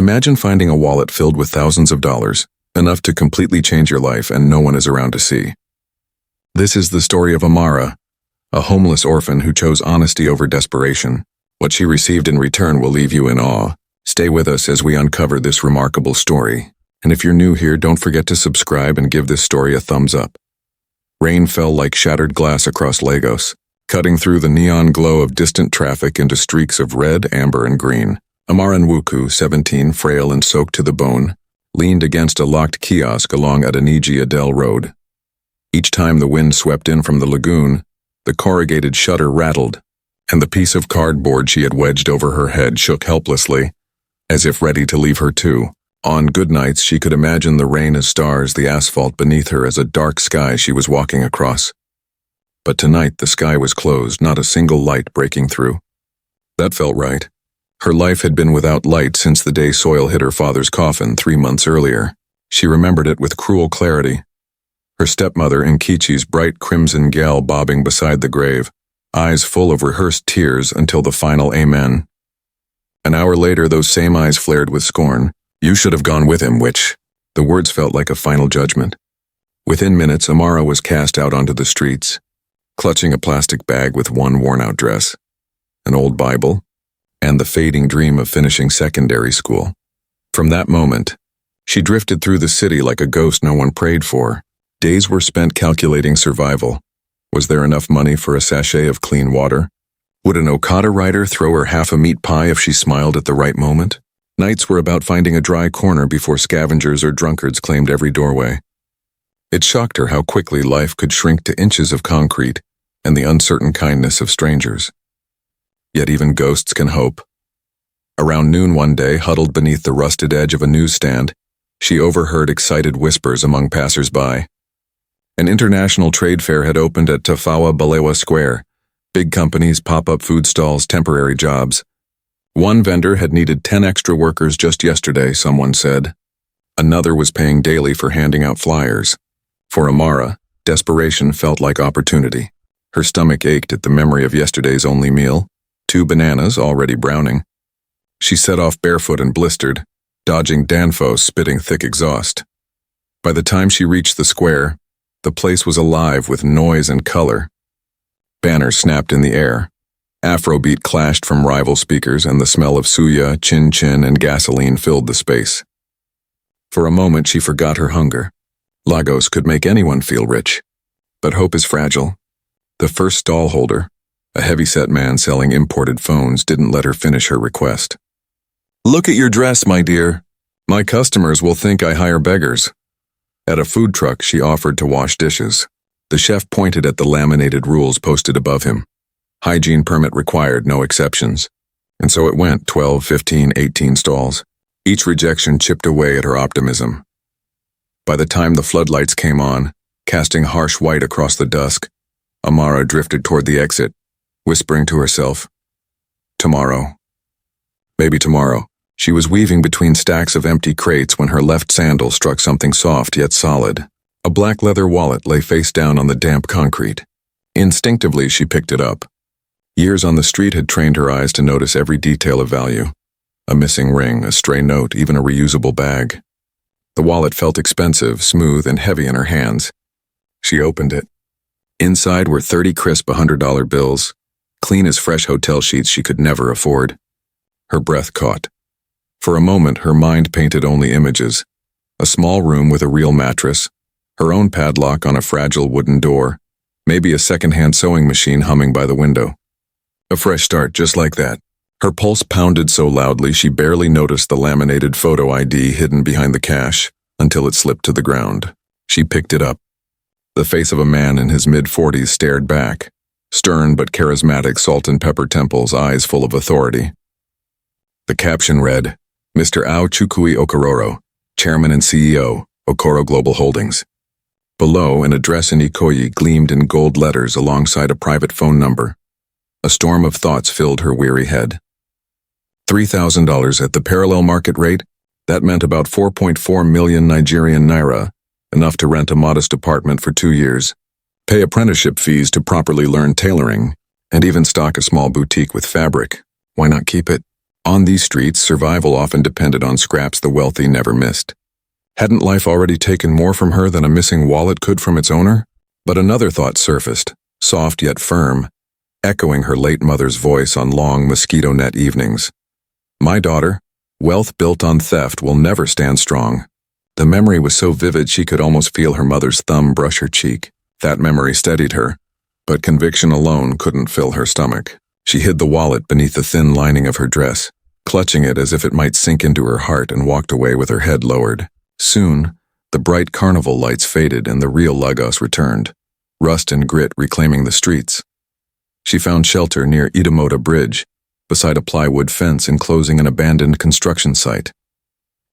Imagine finding a wallet filled with thousands of dollars, enough to completely change your life, and no one is around to see. This is the story of Amara, a homeless orphan who chose honesty over desperation. What she received in return will leave you in awe. Stay with us as we uncover this remarkable story. And if you're new here, don't forget to subscribe and give this story a thumbs up. Rain fell like shattered glass across Lagos, cutting through the neon glow of distant traffic into streaks of red, amber, and green. Amara Nwuku, 17, frail and soaked to the bone, leaned against a locked kiosk along Adeniji Adele Road. Each time the wind swept in from the lagoon, the corrugated shutter rattled, and the piece of cardboard she had wedged over her head shook helplessly, as if ready to leave her too. On good nights, she could imagine the rain as stars, the asphalt beneath her as a dark sky she was walking across. But tonight the sky was closed, not a single light breaking through. That felt right. Her life had been without light since the day soil hit her father's coffin 3 months earlier. She remembered it with cruel clarity. Her stepmother Nkechi's bright crimson gown bobbing beside the grave, eyes full of rehearsed tears until the final amen. An hour later, those same eyes flared with scorn. "You should have gone with him, witch." The words felt like a final judgment. Within minutes, Amara was cast out onto the streets, clutching a plastic bag with one worn-out dress, an old Bible, and the fading dream of finishing secondary school. From that moment, she drifted through the city like a ghost no one prayed for. Days were spent calculating survival. Was there enough money for a sachet of clean water? Would an Okada rider throw her half a meat pie if she smiled at the right moment? Nights were about finding a dry corner before scavengers or drunkards claimed every doorway. It shocked her how quickly life could shrink to inches of concrete and the uncertain kindness of strangers. Yet even ghosts can hope. Around noon one day, huddled beneath the rusted edge of a newsstand, she overheard excited whispers among passers-by. An international trade fair had opened at Tafawa Balewa Square. Big companies, pop-up food stalls, temporary jobs. One vendor had needed 10 extra workers just yesterday, someone said. Another was paying daily for handing out flyers. For Amara, desperation felt like opportunity. Her stomach ached at the memory of yesterday's only meal, 2 bananas already browning. She set off barefoot and blistered, dodging Danfo spitting thick exhaust. By the time she reached the square, the place was alive with noise and color. Banners snapped in the air. Afrobeat clashed from rival speakers, and the smell of suya, chin-chin, and gasoline filled the space. For a moment, she forgot her hunger. Lagos could make anyone feel rich. But hope is fragile. The first stall holder, a heavy-set man selling imported phones, didn't let her finish her request. "Look at your dress, my dear. My customers will think I hire beggars." At a food truck, she offered to wash dishes. The chef pointed at the laminated rules posted above him. Hygiene permit required, no exceptions. And so it went, 12, 15, 18 stalls. Each rejection chipped away at her optimism. By the time the floodlights came on, casting harsh white across the dusk, Amara drifted toward the exit, whispering to herself, "Tomorrow. Maybe tomorrow." She was weaving between stacks of empty crates when her left sandal struck something soft yet solid. A black leather wallet lay face down on the damp concrete. Instinctively, she picked it up. Years on the street had trained her eyes to notice every detail of value. A missing ring, a stray note, even a reusable bag. The wallet felt expensive, smooth, and heavy in her hands. She opened it. Inside were 30 crisp $100 bills, clean as fresh hotel sheets she could never afford. Her breath caught. For a moment, her mind painted only images. A small room with a real mattress, her own padlock on a fragile wooden door, maybe a second-hand sewing machine humming by the window. A fresh start, just like that. Her pulse pounded so loudly she barely noticed the laminated photo ID hidden behind the cash until it slipped to the ground. She picked it up. The face of a man in his mid-40s stared back, stern but charismatic, salt and pepper temples, eyes full of authority. The caption read, "Mr. Ao Chukui Okororo, Chairman and CEO, Okoro Global Holdings." Below, an address in Ikoyi gleamed in gold letters alongside a private phone number. A storm of thoughts filled her weary head. $3,000 at the parallel market rate? That meant about 4.4 million Nigerian naira, enough to rent a modest apartment for 2 years, pay apprenticeship fees to properly learn tailoring, and even stock a small boutique with fabric. Why not keep it? On these streets, survival often depended on scraps the wealthy never missed. Hadn't life already taken more from her than a missing wallet could from its owner? But another thought surfaced, soft yet firm, echoing her late mother's voice on long mosquito net evenings. My daughter, wealth built on theft will never stand strong. The memory was so vivid she could almost feel her mother's thumb brush her cheek. That memory steadied her, but conviction alone couldn't fill her stomach. She hid the wallet beneath the thin lining of her dress, clutching it as if it might sink into her heart, and walked away with her head lowered. Soon, the bright carnival lights faded and the real Lagos returned, rust and grit reclaiming the streets. She found shelter near Itamota Bridge, beside a plywood fence enclosing an abandoned construction site.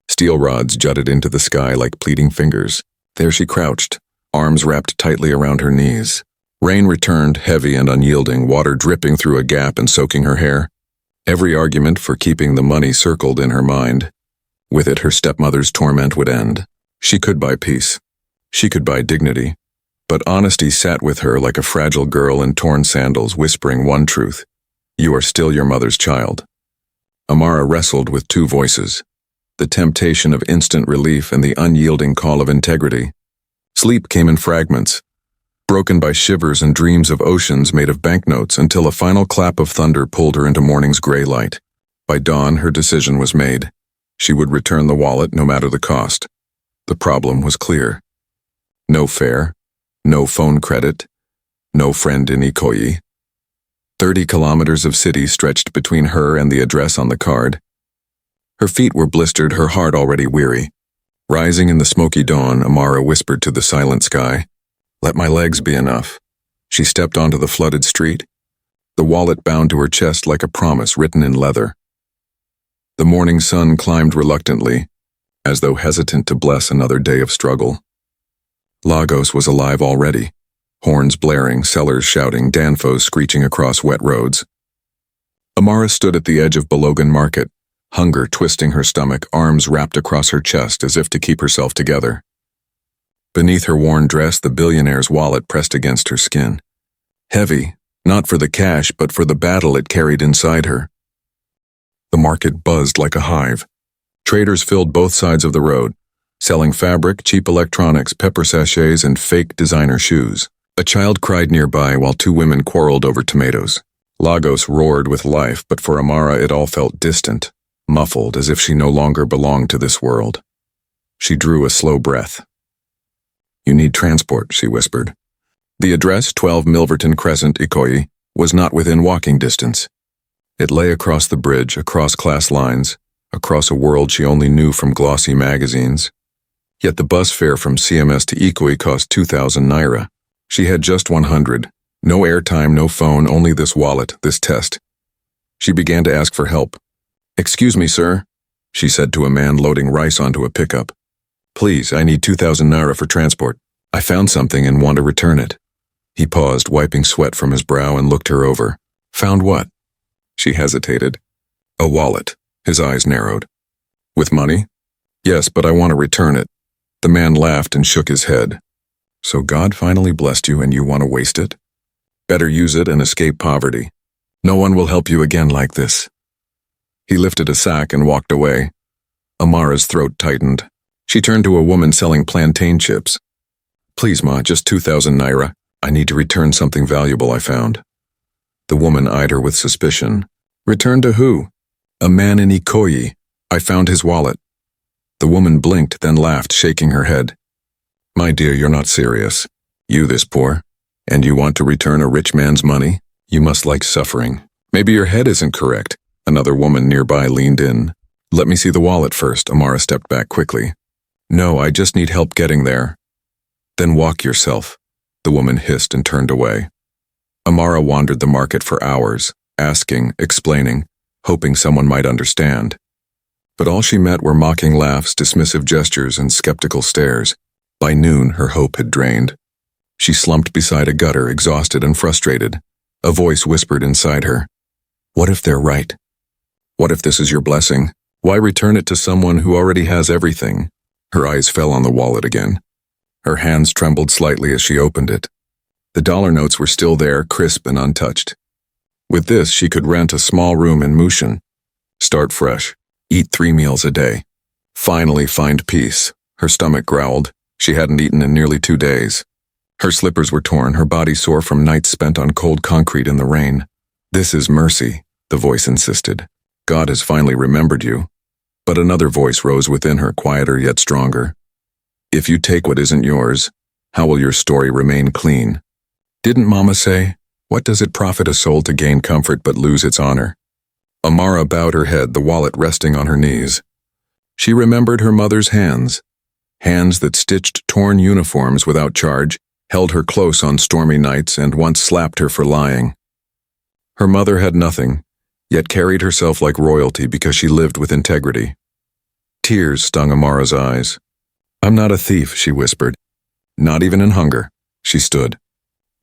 Steel rods jutted into the sky like pleading fingers. There she crouched, arms wrapped tightly around her knees. Rain returned, heavy and unyielding, water dripping through a gap and soaking her hair. Every argument for keeping the money circled in her mind. With it, her stepmother's torment would end. She could buy peace. She could buy dignity. But honesty sat with her like a fragile girl in torn sandals, whispering one truth: you are still your mother's child. Amara wrestled with two voices, the temptation of instant relief and the unyielding call of integrity. Sleep came in fragments, broken by shivers and dreams of oceans made of banknotes, until a final clap of thunder pulled her into morning's gray light. By dawn, her decision was made. She would return the wallet no matter the cost. The problem was clear. No fare, no phone credit, no friend in Ikoyi. 30 kilometers of city stretched between her and the address on the card. Her feet were blistered, her heart already weary. Rising in the smoky dawn, Amara whispered to the silent sky, "Let my legs be enough." She stepped onto the flooded street, the wallet bound to her chest like a promise written in leather. The morning sun climbed reluctantly, as though hesitant to bless another day of struggle. Lagos was alive already, horns blaring, sellers shouting, danfos screeching across wet roads. Amara stood at the edge of Balogan Market, hunger twisting her stomach, arms wrapped across her chest as if to keep herself together. Beneath her worn dress, the billionaire's wallet pressed against her skin. Heavy, not for the cash, but for the battle it carried inside her. The market buzzed like a hive. Traders filled both sides of the road, selling fabric, cheap electronics, pepper sachets, and fake designer shoes. A child cried nearby while two women quarreled over tomatoes. Lagos roared with life, but for Amara it all felt distant, muffled, as if she no longer belonged to this world. She drew a slow breath. "You need transport," she whispered. The address, 12 Milverton Crescent, Ikoyi, was not within walking distance. It lay across the bridge, across class lines, across a world she only knew from glossy magazines. Yet the bus fare from CMS to Ikoyi cost 2,000 naira. She had just 100. No airtime, no phone, only this wallet, this test. She began to ask for help. "Excuse me, sir," she said to a man loading rice onto a pickup. "Please, I need 2,000 naira for transport. I found something and want to return it." He paused, wiping sweat from his brow, and looked her over. "Found what?" She hesitated. "A wallet." His eyes narrowed. "With money?" "Yes, but I want to return it." The man laughed and shook his head. "So God finally blessed you and you want to waste it? Better use it and escape poverty. No one will help you again like this." He lifted a sack and walked away. Amara's throat tightened. She turned to a woman selling plantain chips. "Please, ma, just 2,000 naira. I need to return something valuable I found." The woman eyed her with suspicion. "Return to who?" "A man in Ikoyi. I found his wallet." The woman blinked, then laughed, shaking her head. "My dear, you're not serious. You this poor? And you want to return a rich man's money? You must like suffering. Maybe your head isn't correct." Another woman nearby leaned in. "Let me see the wallet first." Amara stepped back quickly. "No, I just need help getting there." "Then walk yourself," the woman hissed and turned away. Amara wandered the market for hours, asking, explaining, hoping someone might understand. But all she met were mocking laughs, dismissive gestures, and skeptical stares. By noon, her hope had drained. She slumped beside a gutter, exhausted and frustrated. A voice whispered inside her, "What if they're right? What if this is your blessing? Why return it to someone who already has everything?" Her eyes fell on the wallet again. Her hands trembled slightly as she opened it. The dollar notes were still there, crisp and untouched. With this, she could rent a small room in Mushin. Start fresh. Eat 3 meals a day. Finally find peace. Her stomach growled. She hadn't eaten in nearly 2 days. Her slippers were torn, her body sore from nights spent on cold concrete in the rain. This is mercy, the voice insisted. God has finally remembered you. But another voice rose within her, quieter yet stronger. If you take what isn't yours, how will your story remain clean? Didn't Mama say, what does it profit a soul to gain comfort but lose its honor? Amara bowed her head, the wallet resting on her knees. She remembered her mother's hands that stitched torn uniforms without charge, held her close on stormy nights, and once slapped her for lying. Her mother had nothing, yet carried herself like royalty because she lived with integrity. Tears stung Amara's eyes. I'm not a thief, she whispered. Not even in hunger. She stood.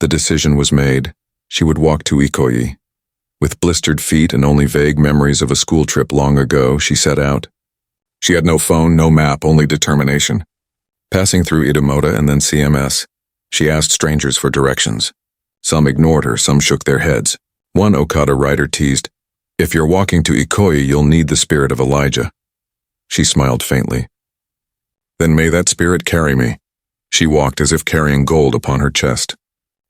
The decision was made. She would walk to Ikoyi. With blistered feet and only vague memories of a school trip long ago, she set out. She had no phone, no map, only determination. Passing through Idamoda and then CMS, she asked strangers for directions. Some ignored her, some shook their heads. One Okada rider teased, if you're walking to Ikoyi, you'll need the spirit of Elijah. She smiled faintly. Then may that spirit carry me. She walked as if carrying gold upon her chest.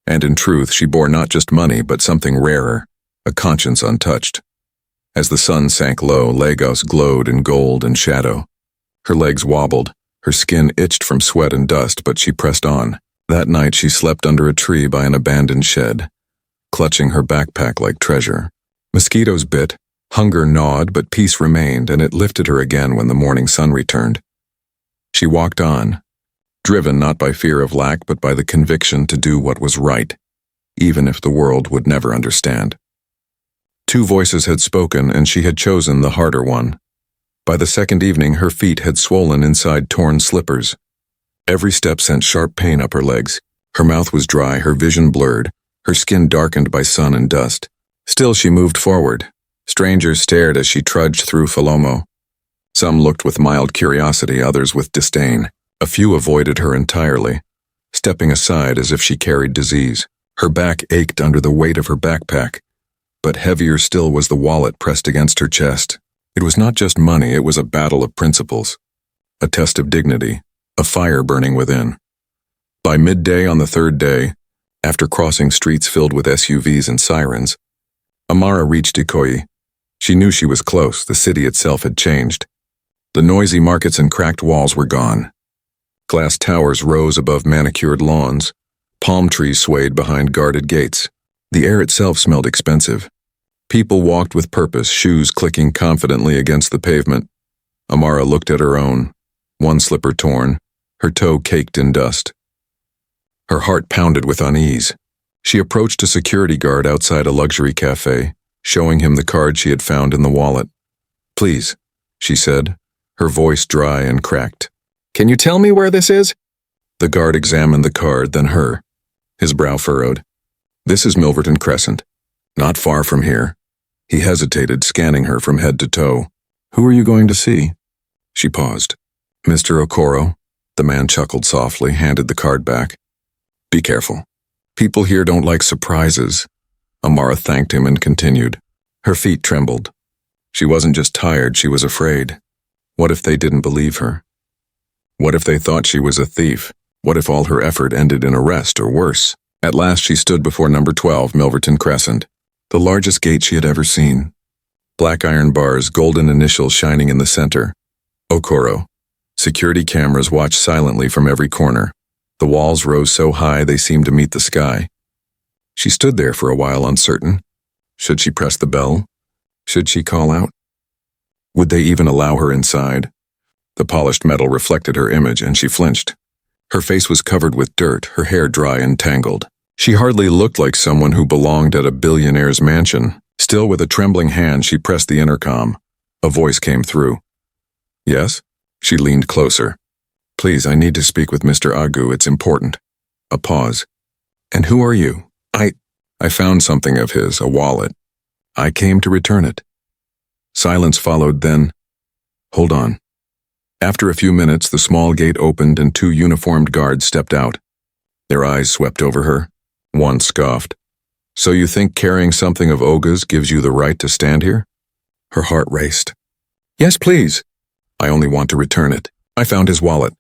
And in truth, she bore not just money, but something rarer, a conscience untouched. As the sun sank low, Lagos glowed in gold and shadow. Her legs wobbled, her skin itched from sweat and dust, but she pressed on. That night she slept under a tree by an abandoned shed, clutching her backpack like treasure. Mosquitoes bit, hunger gnawed, but peace remained, and it lifted her again when the morning sun returned. She walked on, driven not by fear of lack, but by the conviction to do what was right, even if the world would never understand. 2 voices had spoken, and she had chosen the harder one. By the second evening, her feet had swollen inside torn slippers. Every step sent sharp pain up her legs. Her mouth was dry, her vision blurred, her skin darkened by sun and dust. Still she moved forward. Strangers stared as she trudged through Falomo. Some looked with mild curiosity, others with disdain. A few avoided her entirely, stepping aside as if she carried disease. Her back ached under the weight of her backpack, but heavier still was the wallet pressed against her chest. It was not just money, it was a battle of principles, a test of dignity, a fire burning within. By midday on the 3rd day, after crossing streets filled with SUVs and sirens, Amara reached Ikoyi. She knew she was close, the city itself had changed. The noisy markets and cracked walls were gone. Glass towers rose above manicured lawns. Palm trees swayed behind guarded gates. The air itself smelled expensive. People walked with purpose, shoes clicking confidently against the pavement. Amara looked at her own, one slipper torn, her toe caked in dust. Her heart pounded with unease. She approached a security guard outside a luxury cafe, showing him the card she had found in the wallet. Please, she said, her voice dry and cracked. Can you tell me where this is? The guard examined the card, then her. His brow furrowed. This is Milverton Crescent. Not far from here. He hesitated, scanning her from head to toe. Who are you going to see? She paused. Mr. Okoro. The man chuckled softly, handed the card back. Be careful. People here don't like surprises. Amara thanked him and continued. Her feet trembled. She wasn't just tired, she was afraid. What if they didn't believe her? What if they thought she was a thief? What if all her effort ended in arrest or worse? At last she stood before number 12, Milverton Crescent, the largest gate she had ever seen. Black iron bars, golden initials shining in the center. Okoro. Security cameras watched silently from every corner. The walls rose so high they seemed to meet the sky. She stood there for a while, uncertain. Should she press the bell? Should she call out? Would they even allow her inside? The polished metal reflected her image, and she flinched. Her face was covered with dirt, her hair dry and tangled. She hardly looked like someone who belonged at a billionaire's mansion. Still, with a trembling hand, she pressed the intercom. A voice came through. Yes? She leaned closer. Please, I need to speak with Mr. Agu, it's important. A pause. And who are you? I found something of his, a wallet. I came to return it. Silence followed, then, hold on. After a few minutes, the small gate opened and 2 uniformed guards stepped out. Their eyes swept over her. One scoffed. So you think carrying something of Oga's gives you the right to stand here? Her heart raced. Yes, please. I only want to return it. I found his wallet.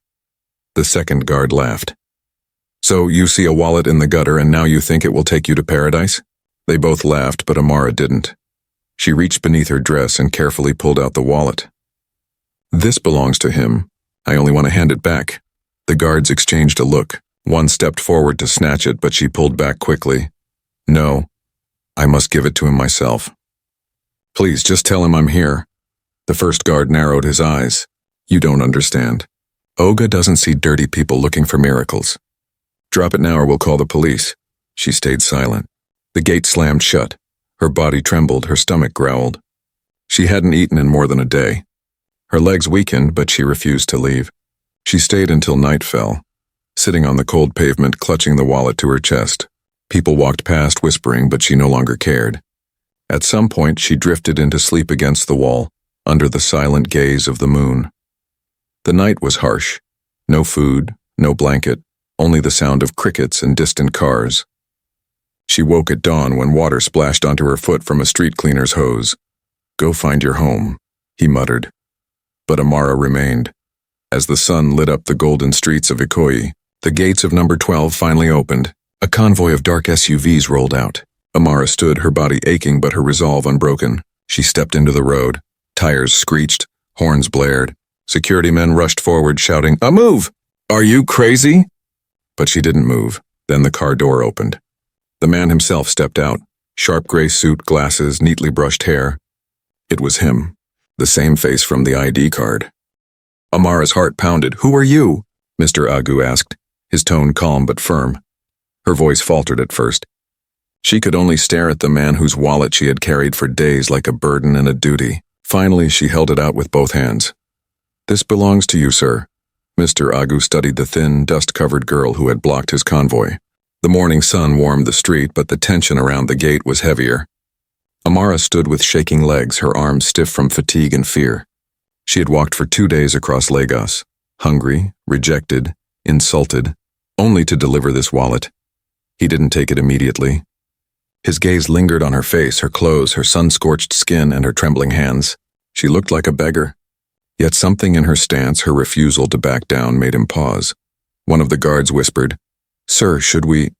The second guard laughed. So you see a wallet in the gutter and now you think it will take you to paradise? They both laughed, but Amara didn't. She reached beneath her dress and carefully pulled out the wallet. This belongs to him. I only want to hand it back. The guards exchanged a look. One stepped forward to snatch it, but she pulled back quickly. No, I must give it to him myself. Please, just tell him I'm here. The first guard narrowed his eyes. You don't understand. Olga doesn't see dirty people looking for miracles. Drop it now or we'll call the police. She stayed silent. The gate slammed shut. Her body trembled, her stomach growled. She hadn't eaten in more than a day. Her legs weakened, but she refused to leave. She stayed until night fell, sitting on the cold pavement, clutching the wallet to her chest. People walked past whispering, but she no longer cared. At some point, she drifted into sleep against the wall, under the silent gaze of the moon. The night was harsh. No food, no blanket, only the sound of crickets and distant cars. She woke at dawn when water splashed onto her foot from a street cleaner's hose. Go find your home, he muttered. But Amara remained. As the sun lit up the golden streets of Ikoyi, the gates of number 12 finally opened. A convoy of dark SUVs rolled out. Amara stood, her body aching but her resolve unbroken. She stepped into the road. Tires screeched, horns blared. Security men rushed forward shouting, "A move! Are you crazy?" But she didn't move. Then the car door opened. The man himself stepped out, sharp gray suit, glasses, neatly brushed hair. It was him, the same face from the ID card. Amara's heart pounded. "Who are you?" Mr. Agu asked, his tone calm but firm. Her voice faltered at first. She could only stare at the man whose wallet she had carried for days like a burden and a duty. Finally, she held it out with both hands. "This belongs to you, sir." Mr. Agu studied the thin, dust-covered girl who had blocked his convoy. The morning sun warmed the street, but the tension around the gate was heavier. Amara stood with shaking legs, her arms stiff from fatigue and fear. She had walked for 2 days across Lagos, hungry, rejected, insulted, only to deliver this wallet. He didn't take it immediately. His gaze lingered on her face, her clothes, her sun-scorched skin, and her trembling hands. She looked like a beggar. Yet something in her stance, her refusal to back down, made him pause. One of the guards whispered, "Sir, should we—"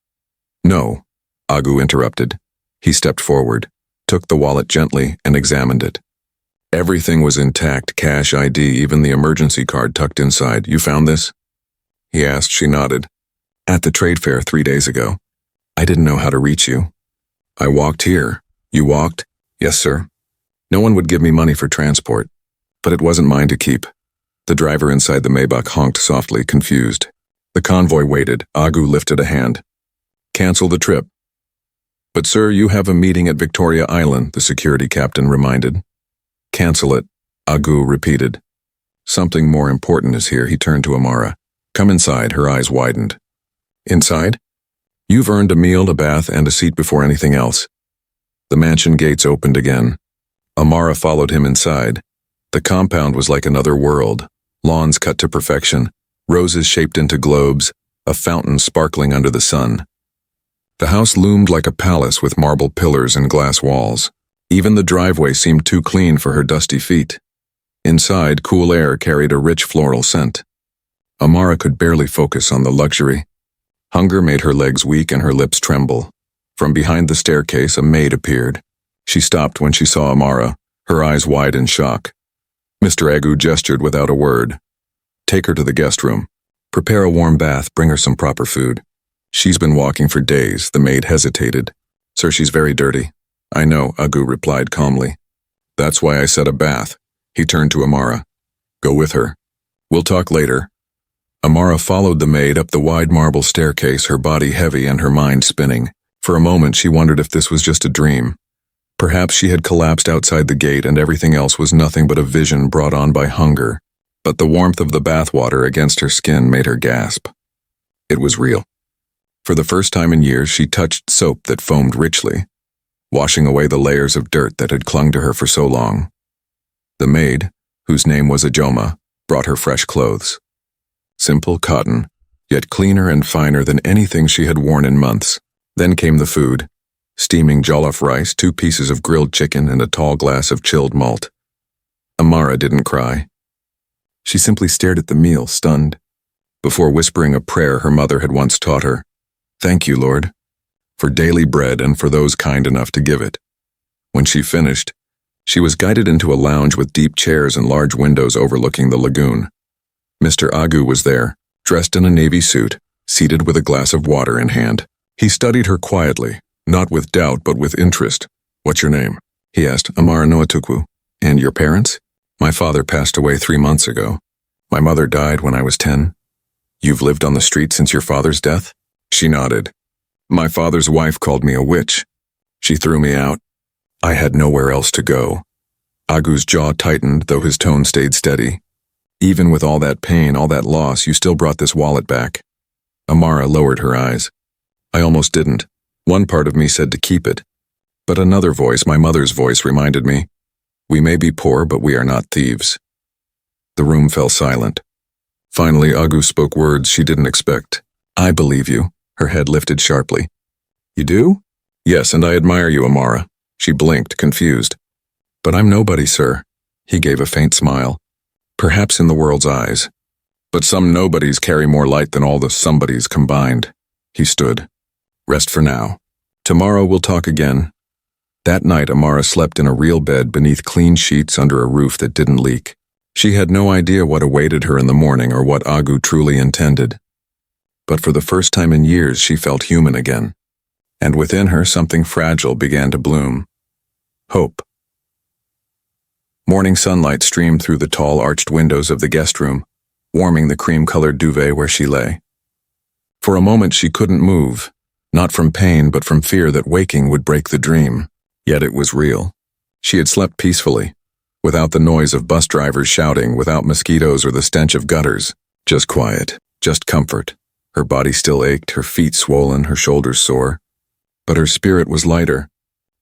"No," Agu interrupted. He stepped forward, took the wallet gently, and examined it. Everything was intact, cash, ID, even the emergency card tucked inside. "You found this?" he asked. She nodded. "At the trade fair 3 days ago. I didn't know how to reach you. I walked here." "You walked?" "Yes, sir. No one would give me money for transport, but it wasn't mine to keep." The driver inside the Maybach honked softly, confused. The convoy waited. Agu lifted a hand. "Cancel the trip." "But sir, you have a meeting at Victoria Island," the security captain reminded. "Cancel it," Agu repeated. "Something more important is here." He turned to Amara. "Come inside." Her eyes widened. "Inside? You've earned a meal, a bath, and a seat before anything else." The mansion gates opened again. Amara followed him inside. The compound was like another world. Lawns cut to perfection, roses shaped into globes, a fountain sparkling under the sun. The house loomed like a palace with marble pillars and glass walls. Even the driveway seemed too clean for her dusty feet. Inside, cool air carried a rich floral scent. Amara could barely focus on the luxury. Hunger made her legs weak and her lips tremble. From behind the staircase, a maid appeared. She stopped when she saw Amara, her eyes wide in shock. Mr. Agu gestured without a word. "Take her to the guest room. Prepare a warm bath, bring her some proper food." "She's been walking for days," the maid hesitated. "Sir, she's very dirty." "I know," Agu replied calmly. "That's why I said a bath." He turned to Amara. "Go with her. We'll talk later." Amara followed the maid up the wide marble staircase, her body heavy and her mind spinning. For a moment she wondered if this was just a dream. Perhaps she had collapsed outside the gate and everything else was nothing but a vision brought on by hunger. But the warmth of the bathwater against her skin made her gasp. It was real. For the first time in years, she touched soap that foamed richly, washing away the layers of dirt that had clung to her for so long. The maid, whose name was Ajoma, brought her fresh clothes. Simple cotton, yet cleaner and finer than anything she had worn in months. Then came the food. steaming jollof rice, 2 pieces of grilled chicken, and a tall glass of chilled malt. Amara didn't cry. She simply stared at the meal, stunned. Before whispering a prayer her mother had once taught her, "Thank you, Lord, for daily bread and for those kind enough to give it." When she finished, she was guided into a lounge with deep chairs and large windows overlooking the lagoon. Mr. Agu was there, dressed in a navy suit, seated with a glass of water in hand. He studied her quietly, not with doubt but with interest. "What's your name?" he asked. "Amara Noatukwu." "And your parents?" "My father passed away 3 months ago. My mother died when I was 10. "You've lived on the street since your father's death?" She nodded. "My father's wife called me a witch. She threw me out. I had nowhere else to go." Agu's jaw tightened, though his tone stayed steady. "Even with all that pain, all that loss, you still brought this wallet back." Amara lowered her eyes. "I almost didn't. One part of me said to keep it. But another voice, my mother's voice, reminded me, we may be poor, but we are not thieves." The room fell silent. Finally, Agu spoke words she didn't expect. "I believe you." Her head lifted sharply. "You do?" "Yes, and I admire you, Amara." She blinked, confused. "But I'm nobody, sir." He gave a faint smile. "Perhaps in the world's eyes. But some nobodies carry more light than all the somebodies combined." He stood. "Rest for now. Tomorrow we'll talk again." That night Amara slept in a real bed beneath clean sheets under a roof that didn't leak. She had no idea what awaited her in the morning or what Agu truly intended. But for the first time in years she felt human again. And within her something fragile began to bloom. Hope. Morning sunlight streamed through the tall arched windows of the guest room, warming the cream-colored duvet where she lay. For a moment she couldn't move, not from pain but from fear that waking would break the dream. Yet it was real. She had slept peacefully, without the noise of bus drivers shouting, without mosquitoes or the stench of gutters. Just quiet, just comfort. Her body still ached, her feet swollen, her shoulders sore. But her spirit was lighter.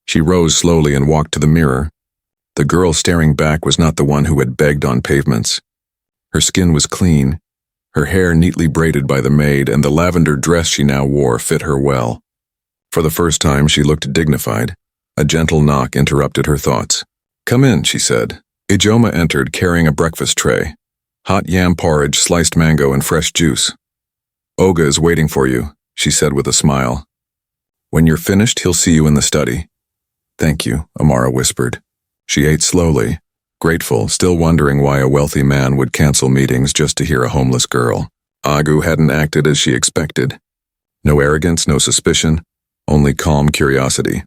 She rose slowly and walked to the mirror. The girl staring back was not the one who had begged on pavements. Her skin was clean, her hair neatly braided by the maid, and the lavender dress she now wore fit her well. For the first time she looked dignified. A gentle knock interrupted her thoughts. "Come in," she said. Ijoma entered carrying a breakfast tray. Hot yam porridge, sliced mango, and fresh juice. "Oga is waiting for you," she said with a smile. "When you're finished, he'll see you in the study." "Thank you," Amara whispered. She ate slowly, grateful, still wondering why a wealthy man would cancel meetings just to hear a homeless girl. Agu hadn't acted as she expected. No arrogance, no suspicion, only calm curiosity.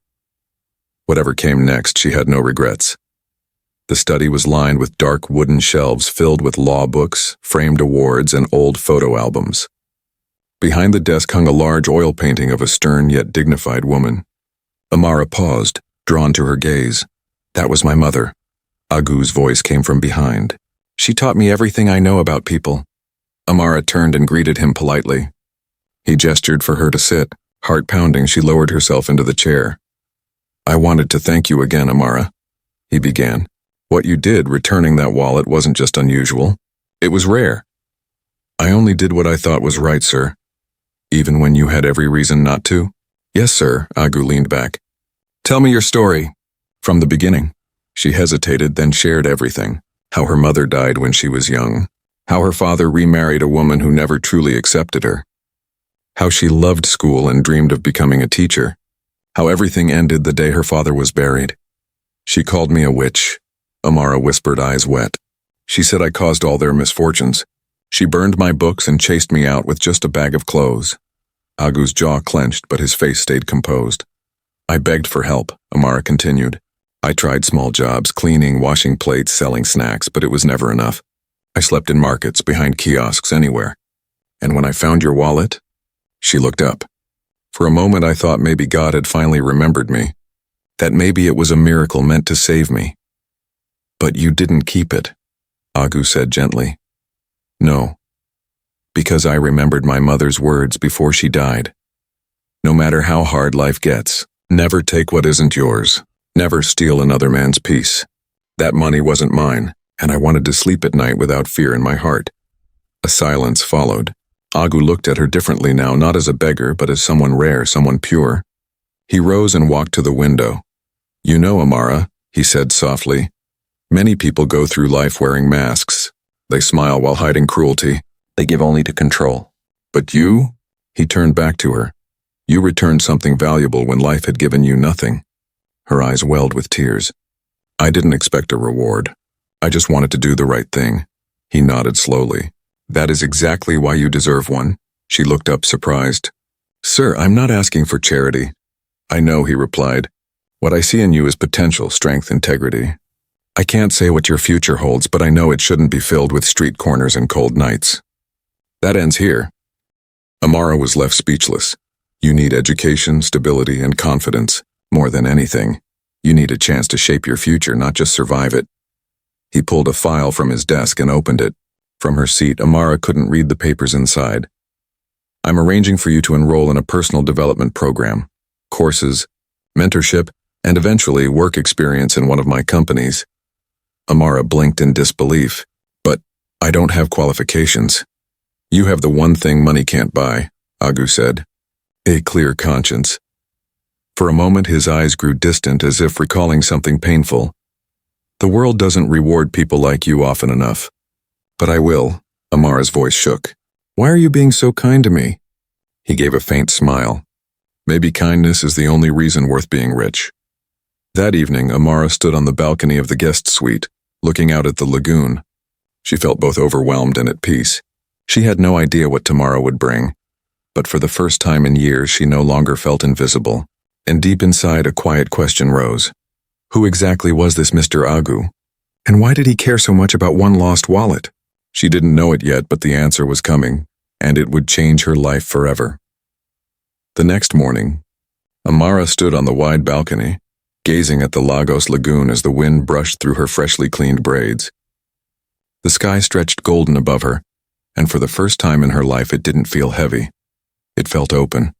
Whatever came next, she had no regrets. The study was lined with dark wooden shelves filled with law books, framed awards, and old photo albums. Behind the desk hung a large oil painting of a stern yet dignified woman. Amara paused, drawn to her gaze. "That was my mother." Agu's voice came from behind. "She taught me everything I know about people." Amara turned and greeted him politely. He gestured for her to sit. Heart pounding, she lowered herself into the chair. "I wanted to thank you again, Amara," he began. "What you did, returning that wallet, wasn't just unusual. It was rare. I only did what I thought was right, sir." "Even when you had every reason not to?" "Yes, sir," Agu leaned back. "Tell me your story." "From the beginning." She hesitated, then shared everything. How her mother died when she was young. How her father remarried a woman who never truly accepted her. How she loved school and dreamed of becoming a teacher. How everything ended the day her father was buried. "She called me a witch," Amara whispered, eyes wet. "She said I caused all their misfortunes. She burned my books and chased me out with just a bag of clothes." Agu's jaw clenched, but his face stayed composed. "I begged for help," Amara continued. "I tried small jobs, cleaning, washing plates, selling snacks, but it was never enough. I slept in markets, behind kiosks, anywhere. And when I found your wallet..." She looked up. "For a moment I thought maybe God had finally remembered me. That maybe it was a miracle meant to save me." "But you didn't keep it," Agu said gently. "No. Because I remembered my mother's words before she died. No matter how hard life gets, never take what isn't yours. Never steal another man's peace. That money wasn't mine, and I wanted to sleep at night without fear in my heart." A silence followed. Agu looked at her differently now, not as a beggar, but as someone rare, someone pure. He rose and walked to the window. "You know, Amara," he said softly, "many people go through life wearing masks. They smile while hiding cruelty. They give only to control. But you?" He turned back to her. "You returned something valuable when life had given you nothing." Her eyes welled with tears. "I didn't expect a reward. I just wanted to do the right thing." He nodded slowly. "That is exactly why you deserve one." She looked up surprised. "Sir, I'm not asking for charity." "I know," he replied. "What I see in you is potential, strength, integrity. I can't say what your future holds, but I know it shouldn't be filled with street corners and cold nights." That ends here. Amara was left speechless. You need education, stability, and confidence. More than anything, you need a chance to shape your future, not just survive it. He pulled a file from his desk and opened it. From her seat, Amara couldn't read the papers inside. "I'm arranging for you to enroll in a personal development program, courses, mentorship, and eventually work experience in one of my companies." Amara blinked in disbelief. "But I don't have qualifications." "You have the one thing money can't buy," Agu said. "A clear conscience." For a moment his eyes grew distant as if recalling something painful. "The world doesn't reward people like you often enough." "But I will." Amara's voice shook. "Why are you being so kind to me?" He gave a faint smile. "Maybe kindness is the only reason worth being rich." That evening, Amara stood on the balcony of the guest suite, looking out at the lagoon. She felt both overwhelmed and at peace. She had no idea what tomorrow would bring, but for the first time in years she no longer felt invisible, and deep inside a quiet question rose. Who exactly was this Mr. Agu? And why did he care so much about one lost wallet? She didn't know it yet, but the answer was coming, and it would change her life forever. The next morning, Amara stood on the wide balcony, gazing at the Lagos lagoon as the wind brushed through her freshly cleaned braids. The sky stretched golden above her, and for the first time in her life it didn't feel heavy. It felt open.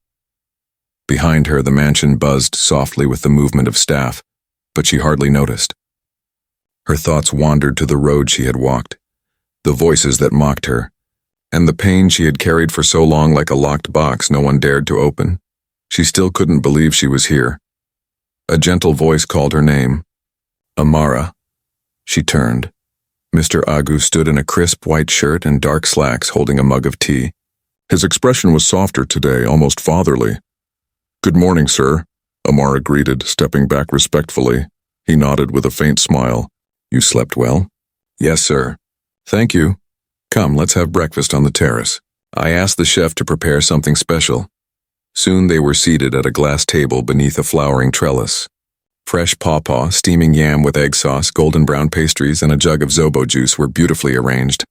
Behind her, the mansion buzzed softly with the movement of staff, but she hardly noticed. Her thoughts wandered to the road she had walked, the voices that mocked her, and the pain she had carried for so long like a locked box no one dared to open. She still couldn't believe she was here. A gentle voice called her name. Amara. She turned. Mr. Agu stood in a crisp white shirt and dark slacks holding a mug of tea. His expression was softer today, almost fatherly. "Good morning, sir," Amara greeted, stepping back respectfully. He nodded with a faint smile. "You slept well?" "Yes, sir." "Thank you. Come, let's have breakfast on the terrace." I asked the chef to prepare something special. Soon they were seated at a glass table beneath a flowering trellis. Fresh pawpaw, steaming yam with egg sauce, golden brown pastries, and a jug of zobo juice were beautifully arranged.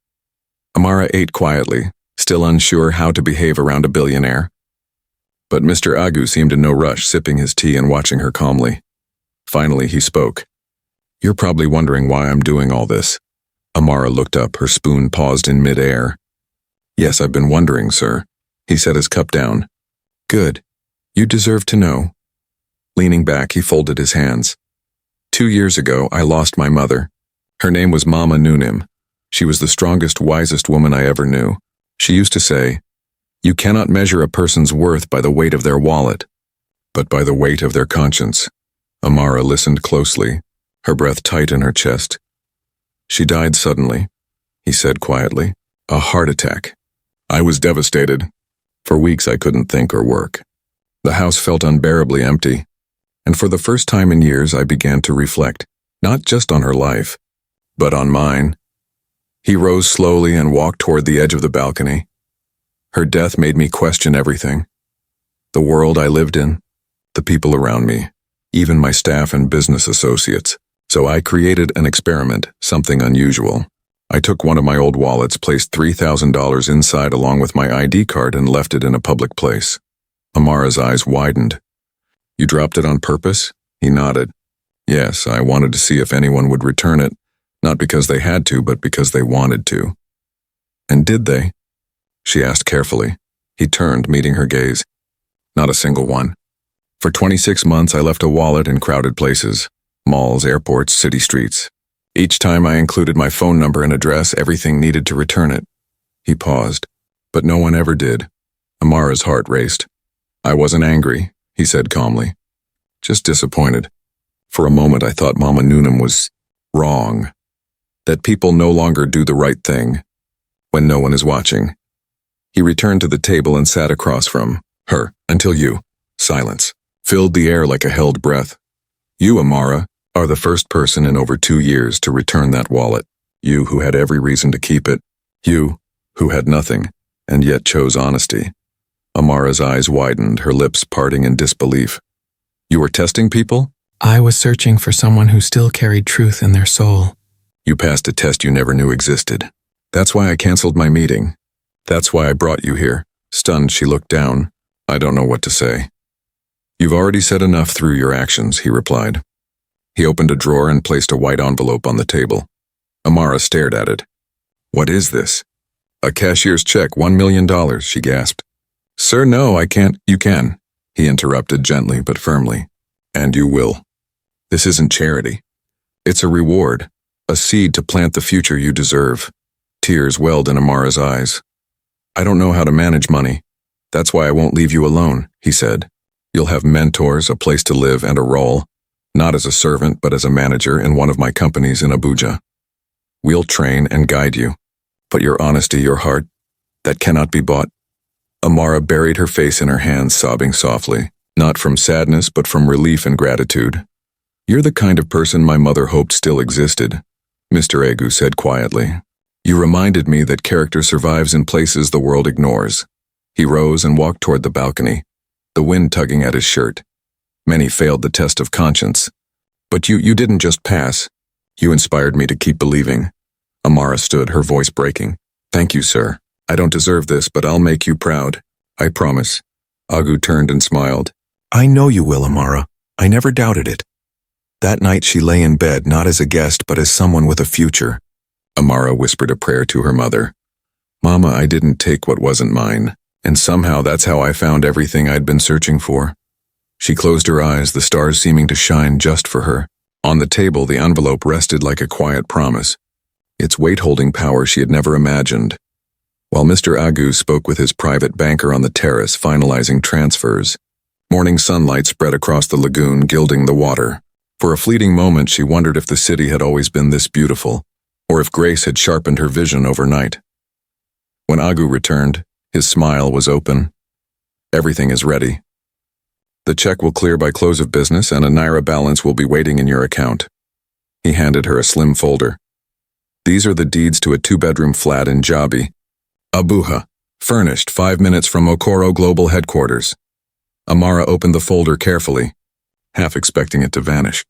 Amara ate quietly, still unsure how to behave around a billionaire. But Mr. Agu seemed in no rush, sipping his tea and watching her calmly. Finally, he spoke. "You're probably wondering why I'm doing all this." Amara looked up, her spoon paused in mid-air. "Yes, I've been wondering, sir." He set his cup down. "Good. You deserve to know." Leaning back, he folded his hands. 2 years ago, I lost my mother. Her name was Mama Nunim. She was the strongest, wisest woman I ever knew. She used to say, "You cannot measure a person's worth by the weight of their wallet, but by the weight of their conscience." Amara listened closely, her breath tight in her chest. "She died suddenly," he said quietly. "A heart attack. I was devastated. For weeks I couldn't think or work. The house felt unbearably empty. And for the first time in years I began to reflect, not just on her life, but on mine." He rose slowly and walked toward the edge of the balcony. "Her death made me question everything. The world I lived in, the people around me, even my staff and business associates. So I created an experiment, something unusual. I took one of my old wallets, placed $3,000 inside along with my ID card, and left it in a public place." Amara's eyes widened. "You dropped it on purpose?" He nodded. "Yes, I wanted to see if anyone would return it, not because they had to, but because they wanted to." "And did they?" she asked carefully. He turned, meeting her gaze. "Not a single one. For 26 months I left a wallet in crowded places, malls, airports, city streets. Each time I included my phone number and address, everything needed to return it." He paused, but no one ever did. Amara's heart raced. "I wasn't angry," he said calmly. just disappointed. For a moment I thought Mama Noonan was wrong. That people no longer do the right thing when no one is watching. He returned to the table and sat across from her until silence, filled the air like a held breath. You, Amara, are the first person in over 2 years to return that wallet. You who had every reason to keep it. You who had nothing and yet chose honesty. Amara's eyes widened, her lips parting in disbelief. You were testing people? I was searching for someone who still carried truth in their soul. You passed a test you never knew existed. That's why I canceled my meeting. That's why I brought you here. Stunned, she looked down. I don't know what to say. You've already said enough through your actions, he replied. He opened a drawer and placed a white envelope on the table. Amara stared at it. What is this? A cashier's check, $1 million, she gasped. Sir, no, I can't. You can, he interrupted gently but firmly. And you will. This isn't charity. It's a reward, a seed to plant the future you deserve. Tears welled in Amara's eyes. I don't know how to manage money. That's why I won't leave you alone, he said. You'll have mentors, a place to live, and a role, not as a servant but as a manager in one of my companies in Abuja. We'll train and guide you. But your honesty, your heart, that cannot be bought. Amara buried her face in her hands, sobbing softly, not from sadness but from relief and gratitude. You're the kind of person my mother hoped still existed, Mr. Agu said quietly. You reminded me that character survives in places the world ignores. He rose and walked toward the balcony, the wind tugging at his shirt. Many failed the test of conscience. But you didn't just pass. You inspired me to keep believing. Amara stood, her voice breaking. Thank you, sir. I don't deserve this, but I'll make you proud. I promise. Agu turned and smiled. I know you will, Amara. I never doubted it. That night she lay in bed, not as a guest, but as someone with a future. Amara whispered a prayer to her mother. Mama, I didn't take what wasn't mine, and somehow that's how I found everything I'd been searching for. She closed her eyes, the stars seeming to shine just for her. On the table, the envelope rested like a quiet promise, its weight holding power she had never imagined. While Mr. Agu spoke with his private banker on the terrace, finalizing transfers, morning sunlight spread across the lagoon, gilding the water. For a fleeting moment, she wondered if the city had always been this beautiful, or if grace had sharpened her vision overnight. When Agu returned, his smile was open. Everything is ready. The check will clear by close of business and a Naira balance will be waiting in your account. He handed her a slim folder. These are the deeds to a 2-bedroom flat in Jabi, Abuja, furnished 5 minutes from Okoro Global Headquarters. Amara opened the folder carefully, half expecting it to vanish.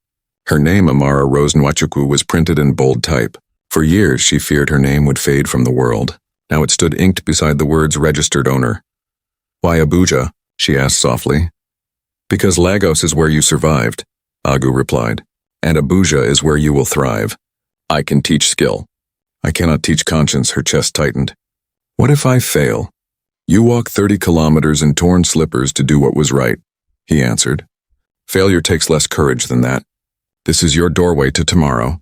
Her name, Amara Rose Nwachukwu, was printed in bold type. For years, she feared her name would fade from the world. Now it stood inked beside the words registered owner. Why Abuja? She asked softly. Because Lagos is where you survived, Agu replied, and Abuja is where you will thrive. I can teach skill. I cannot teach conscience, her chest tightened. What if I fail? You walk 30 kilometers in torn slippers to do what was right, he answered. Failure takes less courage than that. This is your doorway to tomorrow.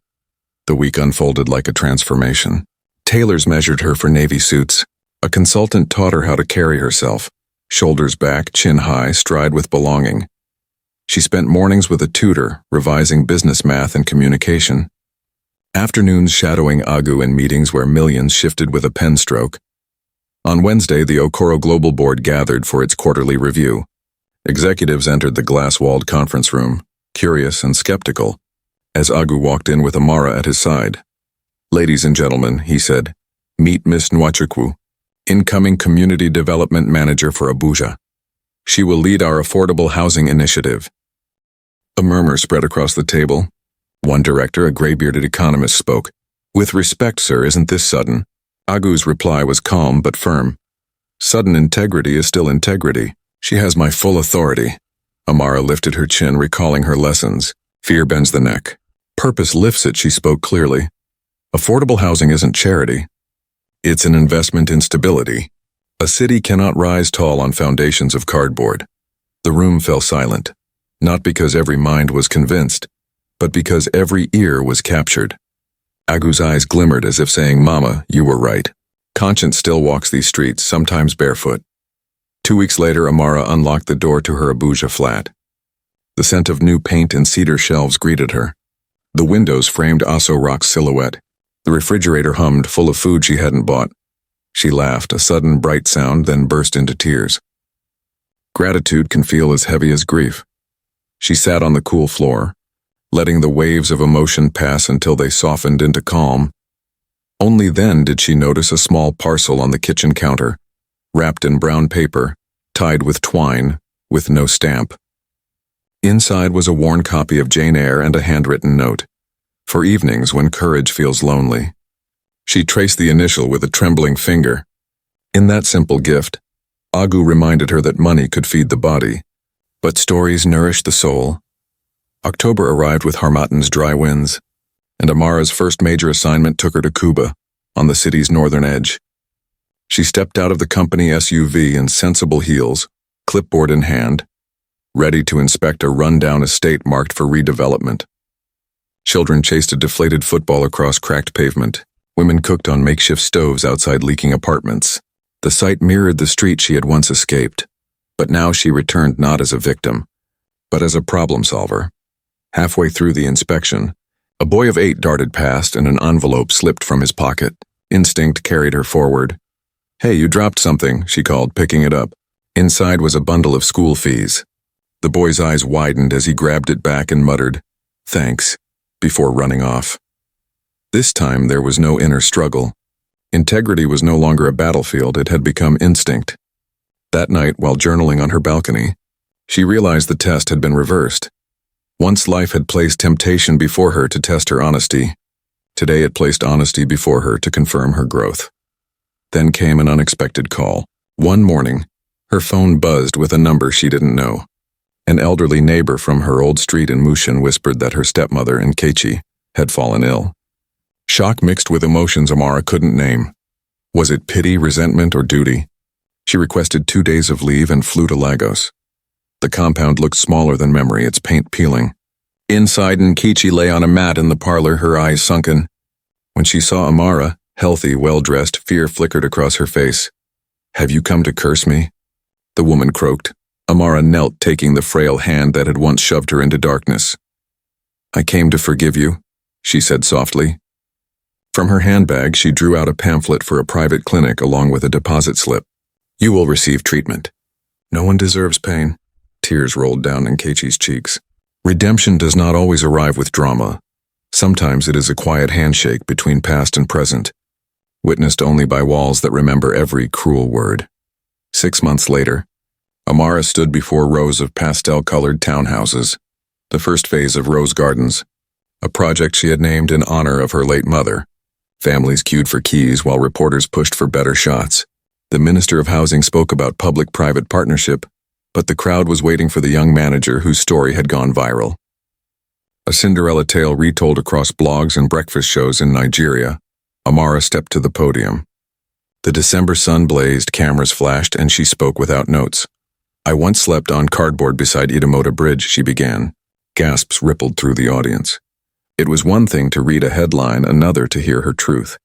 The week unfolded like a transformation. Tailors measured her for navy suits. A consultant taught her how to carry herself, shoulders back, chin high, stride with belonging. She spent mornings with a tutor, revising business math and communication. Afternoons shadowing Agu in meetings where millions shifted with a pen stroke. On Wednesday, the Okoro Global Board gathered for its quarterly review. Executives entered the glass-walled conference room, curious and skeptical, as Agu walked in with Amara at his side. Ladies and gentlemen, he said, meet Miss Nwachukwu, incoming Community Development Manager for Abuja. She will lead our affordable housing initiative. A murmur spread across the table. One director, a gray-bearded economist, spoke. With respect, sir, isn't this sudden? Agu's reply was calm but firm. Sudden integrity is still integrity. She has my full authority. Amara lifted her chin, recalling her lessons. Fear bends the neck. Purpose lifts it, she spoke clearly. Affordable housing isn't charity. It's an investment in stability. A city cannot rise tall on foundations of cardboard. The room fell silent, not because every mind was convinced, but because every ear was captured. Agu's eyes glimmered as if saying, Mama, you were right. Conscience still walks these streets, sometimes barefoot. 2 weeks later, Amara unlocked the door to her Abuja flat. The scent of new paint and cedar shelves greeted her. The windows framed Aso Rock's silhouette. The refrigerator hummed, full of food she hadn't bought. She laughed, a sudden bright sound, then burst into tears. Gratitude can feel as heavy as grief. She sat on the cool floor, letting the waves of emotion pass until they softened into calm. Only then did she notice a small parcel on the kitchen counter, wrapped in brown paper, tied with twine, with no stamp. Inside was a worn copy of Jane Eyre and a handwritten note, for evenings when courage feels lonely. She traced the initial with a trembling finger. In that simple gift, Agu reminded her that money could feed the body, but stories nourish the soul. October arrived with Harmattan's dry winds, and Amara's first major assignment took her to Cuba, on the city's northern edge. She stepped out of the company SUV in sensible heels, clipboard in hand, ready to inspect a run-down estate marked for redevelopment. Children chased a deflated football across cracked pavement. Women cooked on makeshift stoves outside leaking apartments. The sight mirrored the street she had once escaped, but now she returned not as a victim, but as a problem solver. Halfway through the inspection, a boy of 8 darted past and an envelope slipped from his pocket. Instinct carried her forward. "Hey, you dropped something," she called, picking it up. Inside was a bundle of school fees. The boy's eyes widened as he grabbed it back and muttered, "Thanks," before running off. This time there was no inner struggle. Integrity was no longer a battlefield, it had become instinct. That night, while journaling on her balcony, she realized the test had been reversed. Once life had placed temptation before her to test her honesty. Today it placed honesty before her to confirm her growth. Then came an unexpected call. One morning, her phone buzzed with a number she didn't know. An elderly neighbor from her old street in Mushin whispered that her stepmother, Nkechi, had fallen ill. Shock mixed with emotions Amara couldn't name. Was it pity, resentment, or duty? She requested 2 days of leave and flew to Lagos. The compound looked smaller than memory, its paint peeling. Inside, Nkechi lay on a mat in the parlor, her eyes sunken. When she saw Amara, healthy, well-dressed, fear flickered across her face. "Have you come to curse me?" the woman croaked. Amara knelt, taking the frail hand that had once shoved her into darkness. "I came to forgive you," she said softly. From her handbag, she drew out a pamphlet for a private clinic along with a deposit slip. "You will receive treatment. No one deserves pain." Tears rolled down Nkechi's cheeks. Redemption does not always arrive with drama. Sometimes it is a quiet handshake between past and present, witnessed only by walls that remember every cruel word. 6 months later, Amara stood before rows of pastel-colored townhouses, the first phase of Rose Gardens, a project she had named in honor of her late mother. Families queued for keys while reporters pushed for better shots. The Minister of Housing spoke about public-private partnership, but the crowd was waiting for the young manager whose story had gone viral. A Cinderella tale retold across blogs and breakfast shows in Nigeria, Amara stepped to the podium. The December sun blazed, cameras flashed, and she spoke without notes. "I once slept on cardboard beside Idemota Bridge," she began. Gasps rippled through the audience. It was one thing to read a headline, another to hear her truth.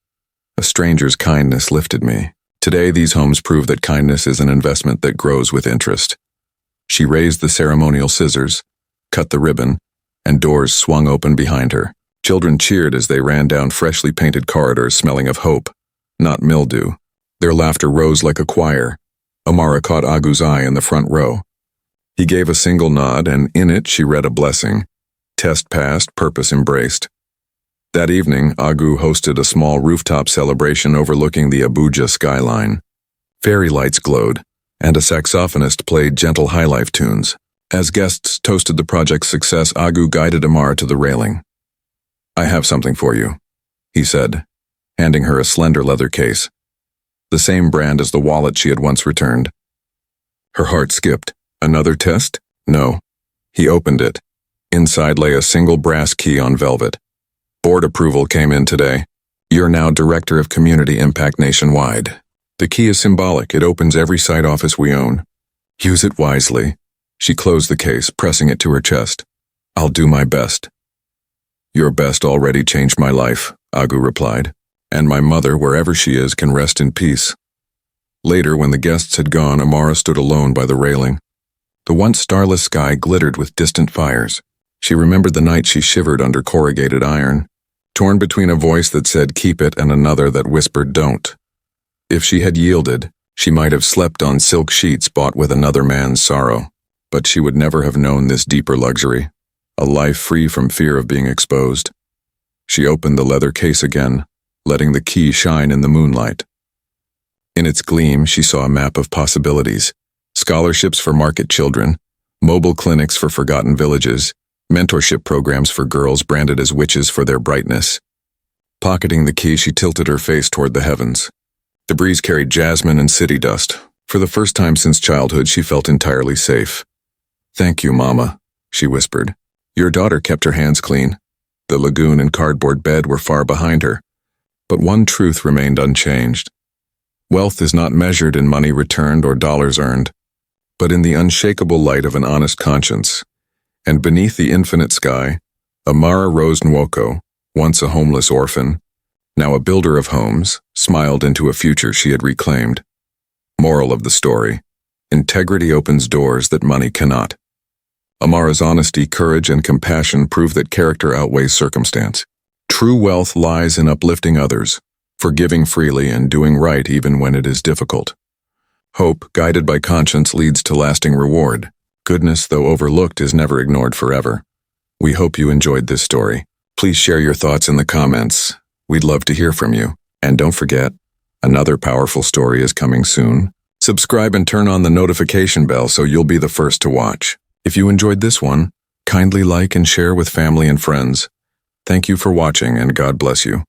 "A stranger's kindness lifted me. Today these homes prove that kindness is an investment that grows with interest." She raised the ceremonial scissors, cut the ribbon, and doors swung open behind her. Children cheered as they ran down freshly painted corridors smelling of hope, not mildew. Their laughter rose like a choir. Amara caught Agu's eye in the front row. He gave a single nod, and in it she read a blessing. Test passed, purpose embraced. That evening, Agu hosted a small rooftop celebration overlooking the Abuja skyline. Fairy lights glowed, and a saxophonist played gentle highlife tunes. As guests toasted the project's success, Agu guided Amara to the railing. "I have something for you," he said, handing her a slender leather case, the same brand as the wallet she had once returned. Her heart skipped. Another test? No. He opened it. Inside lay a single brass key on velvet. "Board approval came in today. You're now Director of Community Impact nationwide. The key is symbolic. It opens every side office we own. Use it wisely." She closed the case, pressing it to her chest. "I'll do my best." "Your best already changed my life," Agu replied, "and my mother, wherever she is, can rest in peace." Later, when the guests had gone, Amara stood alone by the railing. The once starless sky glittered with distant fires. She remembered the night she shivered under corrugated iron, torn between a voice that said keep it and another that whispered don't. If she had yielded, she might have slept on silk sheets bought with another man's sorrow. But she would never have known this deeper luxury, a life free from fear of being exposed. She opened the leather case again, letting the key shine in the moonlight. In its gleam, she saw a map of possibilities: scholarships for market children, mobile clinics for forgotten villages, mentorship programs for girls branded as witches for their brightness. Pocketing the key, she tilted her face toward the heavens. The breeze carried jasmine and city dust. For the first time since childhood, she felt entirely safe. "Thank you, Mama," she whispered. Your daughter kept her hands clean. The lagoon and cardboard bed were far behind her. But one truth remained unchanged. Wealth is not measured in money returned or dollars earned, but in the unshakable light of an honest conscience. And beneath the infinite sky, Amara Rose Nwoko, once a homeless orphan, now a builder of homes, smiled into a future she had reclaimed. Moral of the story: integrity opens doors that money cannot. Amara's honesty, courage, and compassion prove that character outweighs circumstance. True wealth lies in uplifting others, forgiving freely, and doing right even when it is difficult. Hope, guided by conscience, leads to lasting reward. Goodness, though overlooked, is never ignored forever. We hope you enjoyed this story. Please share your thoughts in the comments. We'd love to hear from you. And don't forget, another powerful story is coming soon. Subscribe and turn on the notification bell so you'll be the first to watch. If you enjoyed this one, kindly like and share with family and friends. Thank you for watching, and God bless you.